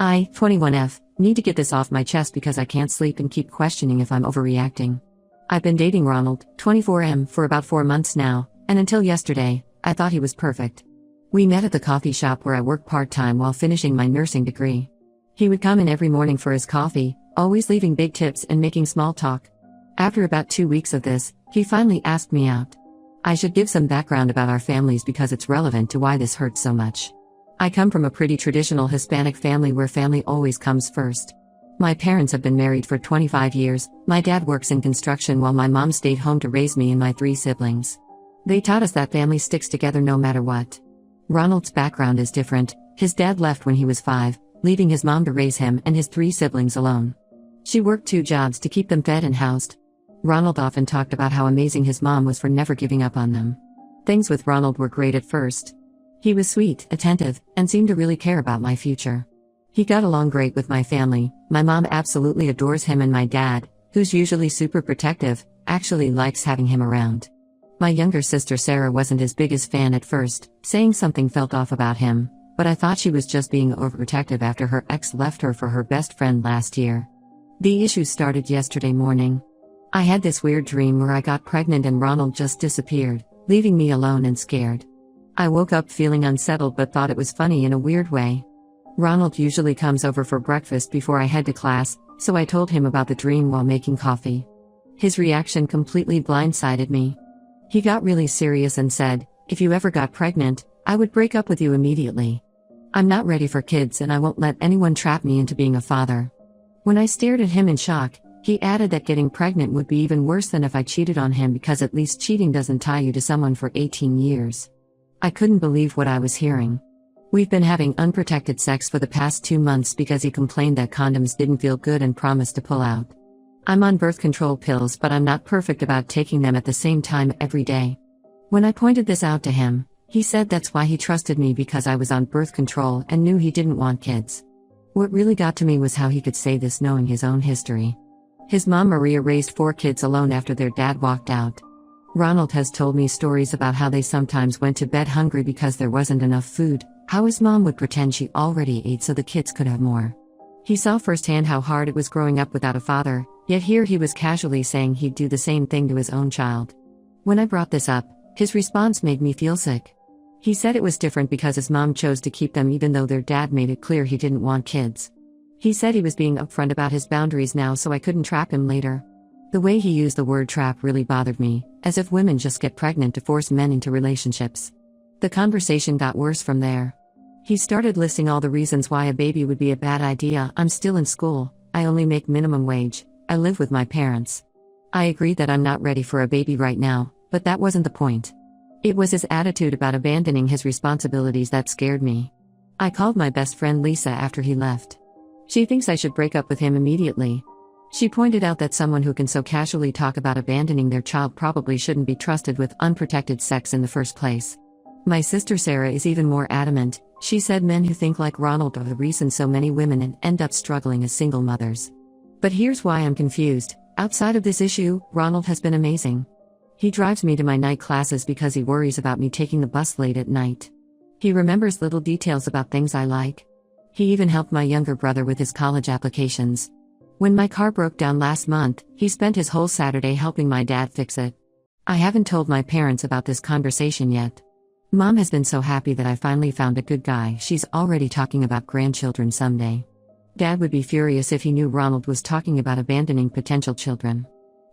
I, 21F, need to get this off my chest because I can't sleep and keep questioning if I'm overreacting. I've been dating Ronald, 24M, for about 4 months now, and until yesterday, I thought he was perfect. We met at the coffee shop where I work part-time while finishing my nursing degree. He would come in every morning for his coffee, always leaving big tips and making small talk. After about 2 weeks of this, he finally asked me out. I should give some background about our families because it's relevant to why this hurts so much. I come from a pretty traditional Hispanic family where family always comes first. My parents have been married for 25 years, my dad works in construction while my mom stayed home to raise me and my 3 siblings. They taught us that family sticks together no matter what. Ronald's background is different. His dad left when he was 5, leaving his mom to raise him and his 3 siblings alone. She worked 2 jobs to keep them fed and housed. Ronald often talked about how amazing his mom was for never giving up on them. Things with Ronald were great at first. He was sweet, attentive, and seemed to really care about my future. He got along great with my family. My mom absolutely adores him, and my dad, who's usually super protective, actually likes having him around. My younger sister Sarah wasn't his biggest fan at first, saying something felt off about him, but I thought she was just being overprotective after her ex left her for her best friend last year. The issue started yesterday morning. I had this weird dream where I got pregnant and Ronald just disappeared, leaving me alone and scared. I woke up feeling unsettled but thought it was funny in a weird way. Ronald usually comes over for breakfast before I head to class, so I told him about the dream while making coffee. His reaction completely blindsided me. He got really serious and said, "If you ever got pregnant, I would break up with you immediately. I'm not ready for kids and I won't let anyone trap me into being a father." When I stared at him in shock, he added that getting pregnant would be even worse than if I cheated on him because at least cheating doesn't tie you to someone for 18 years. I couldn't believe what I was hearing. We've been having unprotected sex for the past 2 months because he complained that condoms didn't feel good and promised to pull out. I'm on birth control pills, but I'm not perfect about taking them at the same time every day. When I pointed this out to him, he said that's why he trusted me because I was on birth control and knew he didn't want kids. What really got to me was how he could say this knowing his own history. His mom Maria raised 4 kids alone after their dad walked out. Ronald has told me stories about how they sometimes went to bed hungry because there wasn't enough food, how his mom would pretend she already ate so the kids could have more. He saw firsthand how hard it was growing up without a father, yet here he was casually saying he'd do the same thing to his own child. When I brought this up, his response made me feel sick. He said it was different because his mom chose to keep them even though their dad made it clear he didn't want kids. He said he was being upfront about his boundaries now so I couldn't trap him later. The way he used the word trap really bothered me, as if women just get pregnant to force men into relationships. The conversation got worse from there. He started listing all the reasons why a baby would be a bad idea. I'm still in school, I only make minimum wage, I live with my parents. I agreed that I'm not ready for a baby right now, but that wasn't the point. It was his attitude about abandoning his responsibilities that scared me. I called my best friend Lisa after he left. She thinks I should break up with him immediately. She pointed out that someone who can so casually talk about abandoning their child probably shouldn't be trusted with unprotected sex in the first place. My sister Sarah is even more adamant. She said men who think like Ronald are the reason so many women end up struggling as single mothers. But here's why I'm confused. Outside of this issue, Ronald has been amazing. He drives me to my night classes because he worries about me taking the bus late at night. He remembers little details about things I like. He even helped my younger brother with his college applications. When my car broke down last month, he spent his whole Saturday helping my dad fix it. I haven't told my parents about this conversation yet. Mom has been so happy that I finally found a good guy. She's already talking about grandchildren someday. Dad would be furious if he knew Ronald was talking about abandoning potential children.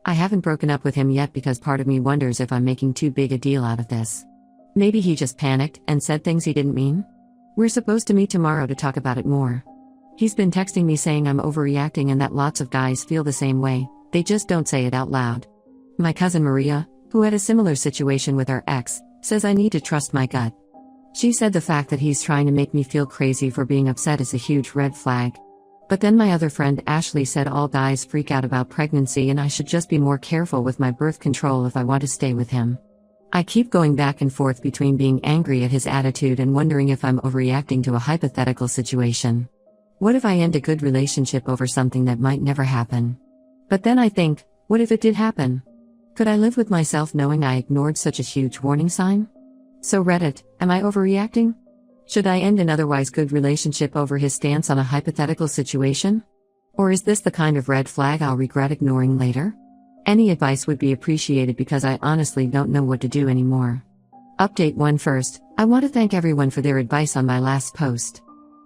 I haven't broken up with him yet because part of me wonders if I'm making too big a deal out of this. Maybe he just panicked and said things he didn't mean? We're supposed to meet tomorrow to talk about it more. He's been texting me saying I'm overreacting and that lots of guys feel the same way, they just don't say it out loud. My cousin Maria, who had a similar situation with her ex, says I need to trust my gut. She said the fact that he's trying to make me feel crazy for being upset is a huge red flag. But then my other friend Ashley said all guys freak out about pregnancy and I should just be more careful with my birth control if I want to stay with him. I keep going back and forth between being angry at his attitude and wondering if I'm overreacting to a hypothetical situation. What if I end a good relationship over something that might never happen? But then I think, what if it did happen? Could I live with myself knowing I ignored such a huge warning sign? So Reddit, am I overreacting? Should I end an otherwise good relationship over his stance on a hypothetical situation? Or is this the kind of red flag I'll regret ignoring later? Any advice would be appreciated because I honestly don't know what to do anymore. Update 1 first, I want to thank everyone for their advice on my last post.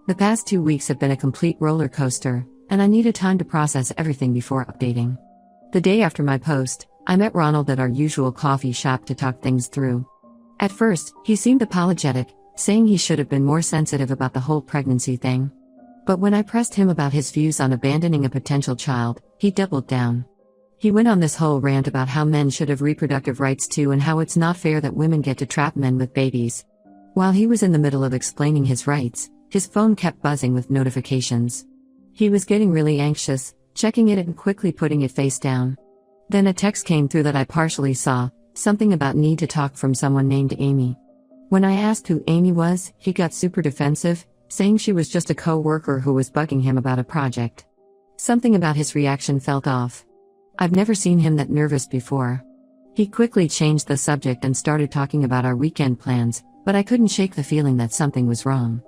The past 2 weeks have been a complete roller coaster, and I needed time to process everything before updating. The day after my post, I met Ronald at our usual coffee shop to talk things through. At first, he seemed apologetic, saying he should have been more sensitive about the whole pregnancy thing. But when I pressed him about his views on abandoning a potential child, he doubled down. He went on this whole rant about how men should have reproductive rights too and how it's not fair that women get to trap men with babies. While he was in the middle of explaining his rights, his phone kept buzzing with notifications. He was getting really anxious, checking it and quickly putting it face down. Then a text came through that I partially saw, something about need to talk from someone named Amy. When I asked who Amy was, he got super defensive, saying she was just a co-worker who was bugging him about a project. Something about his reaction felt off. I've never seen him that nervous before. He quickly changed the subject and started talking about our weekend plans, but I couldn't shake the feeling that something was wrong.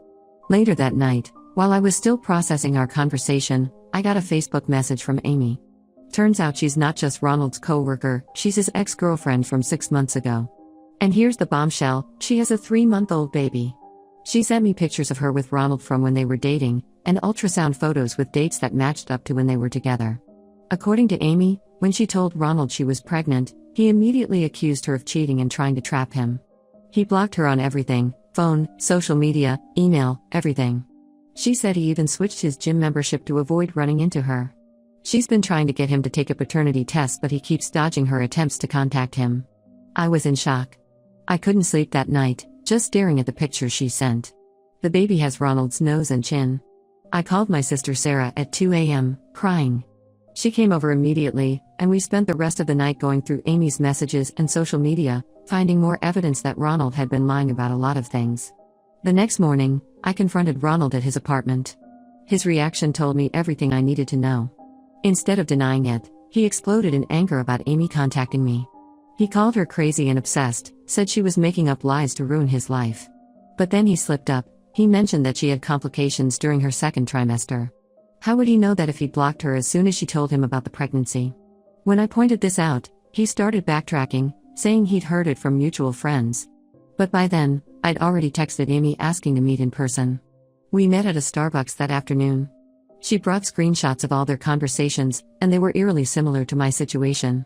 Later that night, while I was still processing our conversation, I got a Facebook message from Amy. Turns out she's not just Ronald's co-worker, she's his ex-girlfriend from 6 months ago. And here's the bombshell, she has a 3-month-old baby. She sent me pictures of her with Ronald from when they were dating, and ultrasound photos with dates that matched up to when they were together. According to Amy, when she told Ronald she was pregnant, he immediately accused her of cheating and trying to trap him. He blocked her on everything, phone, social media, email, everything. She said he even switched his gym membership to avoid running into her. She's been trying to get him to take a paternity test, but he keeps dodging her attempts to contact him. I was in shock. I couldn't sleep that night, just staring at the pictures she sent. The baby has Ronald's nose and chin. I called my sister Sarah at 2 a.m., crying. She came over immediately, and we spent the rest of the night going through Amy's messages and social media, finding more evidence that Ronald had been lying about a lot of things. The next morning, I confronted Ronald at his apartment. His reaction told me everything I needed to know. Instead of denying it, he exploded in anger about Amy contacting me. He called her crazy and obsessed, said she was making up lies to ruin his life. But then he slipped up, he mentioned that she had complications during her second trimester. How would he know that if he blocked her as soon as she told him about the pregnancy? When I pointed this out, he started backtracking, saying he'd heard it from mutual friends. But by then, I'd already texted Amy asking to meet in person. We met at a Starbucks that afternoon. She brought screenshots of all their conversations, and they were eerily similar to my situation.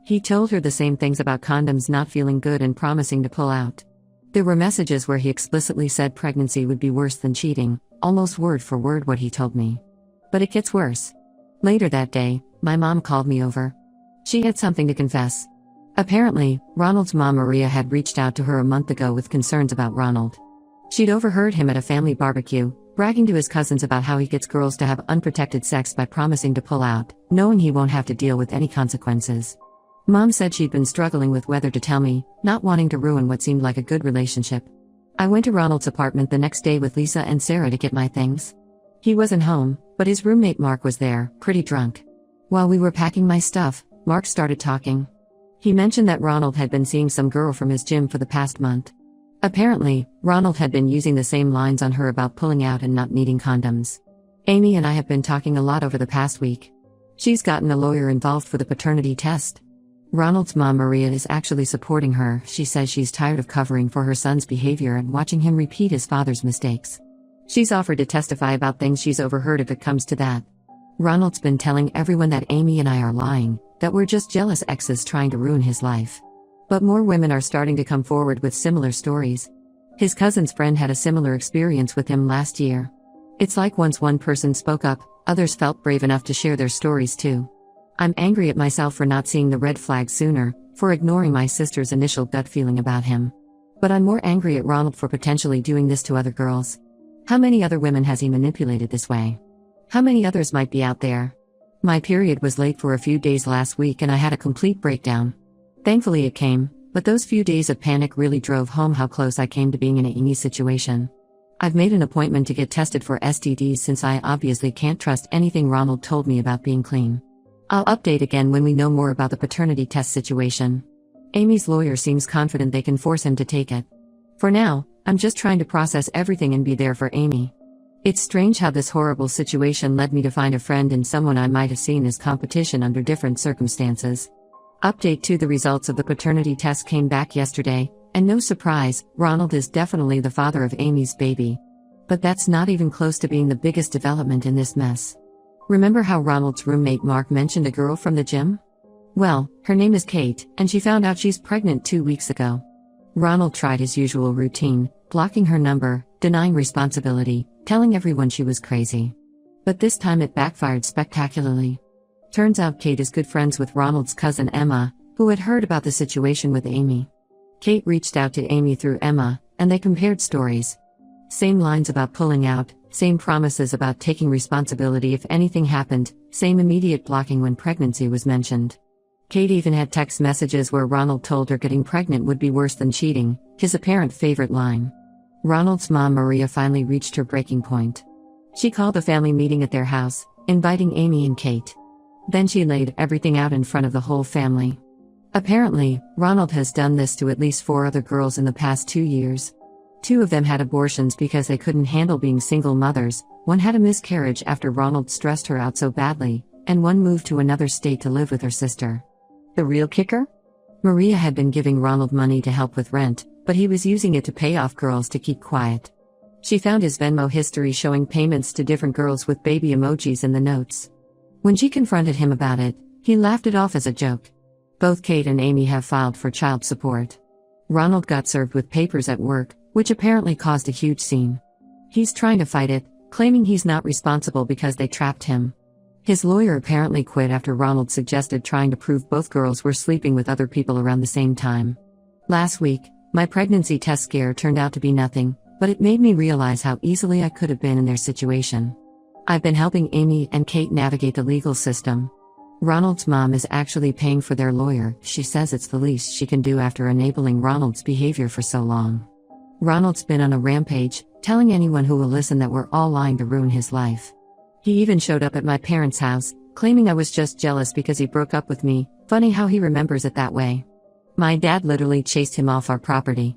He told her the same things about condoms not feeling good and promising to pull out. There were messages where he explicitly said pregnancy would be worse than cheating, almost word for word what he told me. But it gets worse. Later that day, my mom called me over. She had something to confess. Apparently, Ronald's mom Maria had reached out to her a month ago with concerns about Ronald. She'd overheard him at a family barbecue, bragging to his cousins about how he gets girls to have unprotected sex by promising to pull out, knowing he won't have to deal with any consequences. Mom said she'd been struggling with whether to tell me, not wanting to ruin what seemed like a good relationship. I went to Ronald's apartment the next day with Lisa and Sarah to get my things. He wasn't home, but his roommate Mark was there, pretty drunk. While we were packing my stuff, Mark started talking. He mentioned that Ronald had been seeing some girl from his gym for the past month. Apparently, Ronald had been using the same lines on her about pulling out and not needing condoms. Amy and I have been talking a lot over the past week. She's gotten a lawyer involved for the paternity test. Ronald's mom Maria is actually supporting her. She says she's tired of covering for her son's behavior and watching him repeat his father's mistakes. She's offered to testify about things she's overheard if it comes to that. Ronald's been telling everyone that Amy and I are lying, that we're just jealous exes trying to ruin his life. But more women are starting to come forward with similar stories. His cousin's friend had a similar experience with him last year. It's like once one person spoke up, others felt brave enough to share their stories too. I'm angry at myself for not seeing the red flag sooner, for ignoring my sister's initial gut feeling about him. But I'm more angry at Ronald for potentially doing this to other girls. How many other women has he manipulated this way? How many others might be out there? My period was late for a few days last week and I had a complete breakdown. Thankfully it came, but those few days of panic really drove home how close I came to being in an Amy situation. I've made an appointment to get tested for STDs since I obviously can't trust anything Ronald told me about being clean. I'll update again when we know more about the paternity test situation. Amy's lawyer seems confident they can force him to take it. For now, I'm just trying to process everything and be there for Amy. It's strange how this horrible situation led me to find a friend in someone I might have seen as competition under different circumstances. Update 2: the results of the paternity test came back yesterday, and no surprise, Ronald is definitely the father of Amy's baby. But that's not even close to being the biggest development in this mess. Remember how Ronald's roommate Mark mentioned a girl from the gym? Well, her name is Kate, and she found out she's pregnant 2 weeks ago. Ronald tried his usual routine, blocking her number, denying responsibility, telling everyone she was crazy. But this time it backfired spectacularly. Turns out Kate is good friends with Ronald's cousin Emma, who had heard about the situation with Amy. Kate reached out to Amy through Emma, and they compared stories. Same lines about pulling out, same promises about taking responsibility if anything happened, same immediate blocking when pregnancy was mentioned. Kate even had text messages where Ronald told her getting pregnant would be worse than cheating, his apparent favorite line. Ronald's mom Maria finally reached her breaking point. She called a family meeting at their house, inviting Amy and Kate. Then she laid everything out in front of the whole family. Apparently, Ronald has done this to at least 4 other girls in the past 2 years. 2 of them had abortions because they couldn't handle being single mothers, 1 had a miscarriage after Ronald stressed her out so badly, and 1 moved to another state to live with her sister. The real kicker? Maria had been giving Ronald money to help with rent, but he was using it to pay off girls to keep quiet. She found his Venmo history showing payments to different girls with baby emojis in the notes. When she confronted him about it, he laughed it off as a joke. Both Kate and Amy have filed for child support. Ronald got served with papers at work, which apparently caused a huge scene. He's trying to fight it, claiming he's not responsible because they trapped him. His lawyer apparently quit after Ronald suggested trying to prove both girls were sleeping with other people around the same time. Last week, my pregnancy test scare turned out to be nothing, but it made me realize how easily I could have been in their situation. I've been helping Amy and Kate navigate the legal system. Ronald's mom is actually paying for their lawyer. She says it's the least she can do after enabling Ronald's behavior for so long. Ronald's been on a rampage, telling anyone who will listen that we're all lying to ruin his life. He even showed up at my parents' house, claiming I was just jealous because he broke up with me. Funny how he remembers it that way. My dad literally chased him off our property.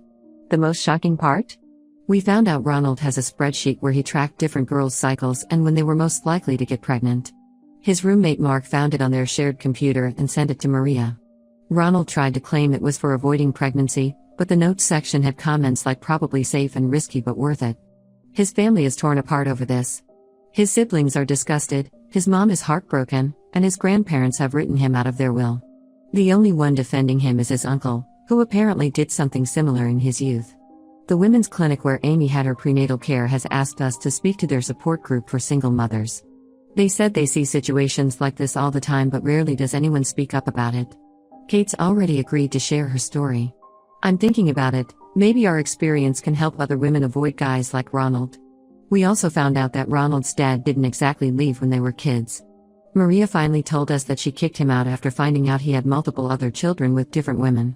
The most shocking part? We found out Ronald has a spreadsheet where he tracked different girls' cycles and when they were most likely to get pregnant. His roommate Mark found it on their shared computer and sent it to Maria. Ronald tried to claim it was for avoiding pregnancy, but the notes section had comments like probably safe and risky but worth it. His family is torn apart over this. His siblings are disgusted, his mom is heartbroken, and his grandparents have written him out of their will. The only one defending him is his uncle, who apparently did something similar in his youth. The women's clinic where Amy had her prenatal care has asked us to speak to their support group for single mothers. They said they see situations like this all the time but rarely does anyone speak up about it. Kate's already agreed to share her story. I'm thinking about it, maybe our experience can help other women avoid guys like Ronald. We also found out that Ronald's dad didn't exactly leave when they were kids. Maria finally told us that she kicked him out after finding out he had multiple other children with different women.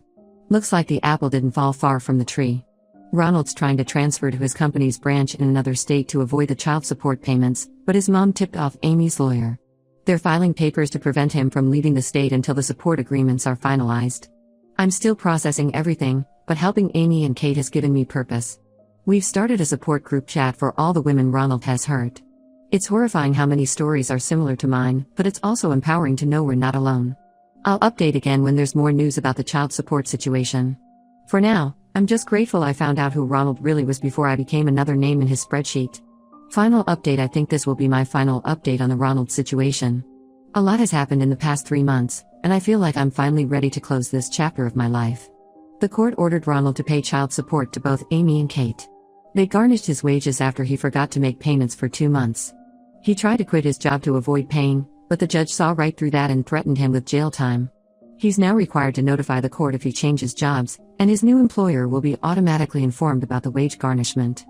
Looks like the apple didn't fall far from the tree. Ronald's trying to transfer to his company's branch in another state to avoid the child support payments, but his mom tipped off Amy's lawyer. They're filing papers to prevent him from leaving the state until the support agreements are finalized. I'm still processing everything, but helping Amy and Kate has given me purpose. We've started a support group chat for all the women Ronald has hurt. It's horrifying how many stories are similar to mine, but it's also empowering to know we're not alone. I'll update again when there's more news about the child support situation. For now, I'm just grateful I found out who Ronald really was before I became another name in his spreadsheet. Final update: I think this will be my final update on the Ronald situation. A lot has happened in the past 3 months, and I feel like I'm finally ready to close this chapter of my life. The court ordered Ronald to pay child support to both Amy and Kate. They garnished his wages after he forgot to make payments for 2 months. He tried to quit his job to avoid paying, but the judge saw right through that and threatened him with jail time. He's now required to notify the court if he changes jobs, and his new employer will be automatically informed about the wage garnishment.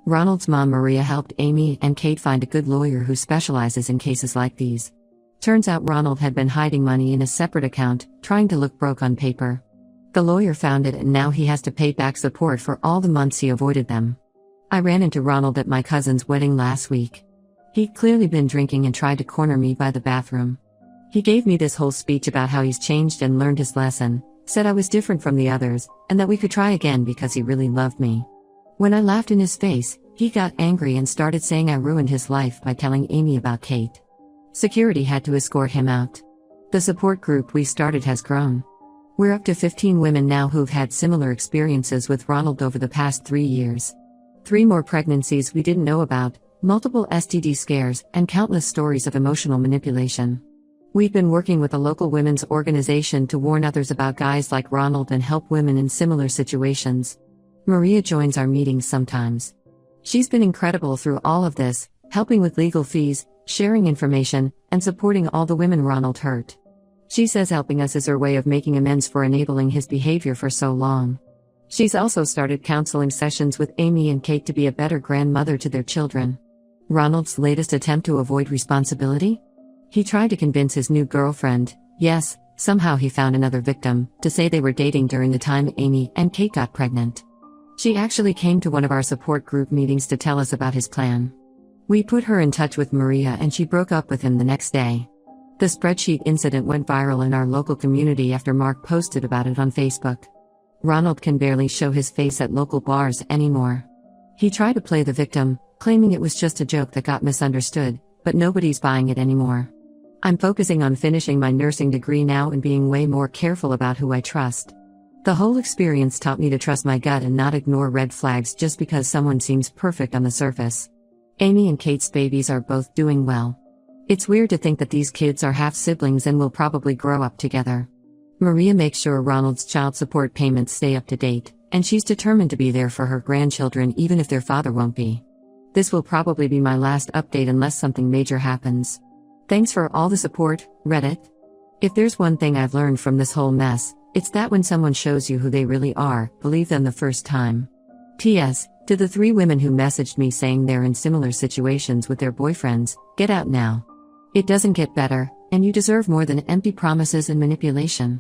Ronald's mom Maria helped Amy and Kate find a good lawyer who specializes in cases like these. Turns out Ronald had been hiding money in a separate account, trying to look broke on paper. The lawyer found it and now he has to pay back support for all the months he avoided them. I ran into Ronald at my cousin's wedding last week. He'd clearly been drinking and tried to corner me by the bathroom. He gave me this whole speech about how he's changed and learned his lesson, said I was different from the others, and that we could try again because he really loved me. When I laughed in his face, he got angry and started saying I ruined his life by telling Amy about Kate. Security had to escort him out. The support group we started has grown. We're up to 15 women now who've had similar experiences with Ronald over the past 3 years. 3 more pregnancies we didn't know about, multiple STD scares, and countless stories of emotional manipulation. We've been working with a local women's organization to warn others about guys like Ronald and help women in similar situations. Maria joins our meetings sometimes. She's been incredible through all of this, helping with legal fees, sharing information, and supporting all the women Ronald hurt. She says helping us is her way of making amends for enabling his behavior for so long. She's also started counseling sessions with Amy and Kate to be a better grandmother to their children. Ronald's latest attempt to avoid responsibility? He tried to convince his new girlfriend, yes, somehow he found another victim, to say they were dating during the time Amy and Kate got pregnant. She actually came to one of our support group meetings to tell us about his plan. We put her in touch with Maria and she broke up with him the next day. The spreadsheet incident went viral in our local community after Mark posted about it on Facebook. Ronald can barely show his face at local bars anymore. He tried to play the victim, claiming it was just a joke that got misunderstood, but nobody's buying it anymore. I'm focusing on finishing my nursing degree now and being way more careful about who I trust. The whole experience taught me to trust my gut and not ignore red flags just because someone seems perfect on the surface. Amy and Kate's babies are both doing well. It's weird to think that these kids are half-siblings and will probably grow up together. Maria makes sure Ronald's child support payments stay up to date, and she's determined to be there for her grandchildren even if their father won't be. This will probably be my last update unless something major happens. Thanks for all the support, Reddit. If there's one thing I've learned from this whole mess, it's that when someone shows you who they really are, believe them the first time. P.S. To the 3 women who messaged me saying they're in similar situations with their boyfriends, get out now. It doesn't get better, and you deserve more than empty promises and manipulation.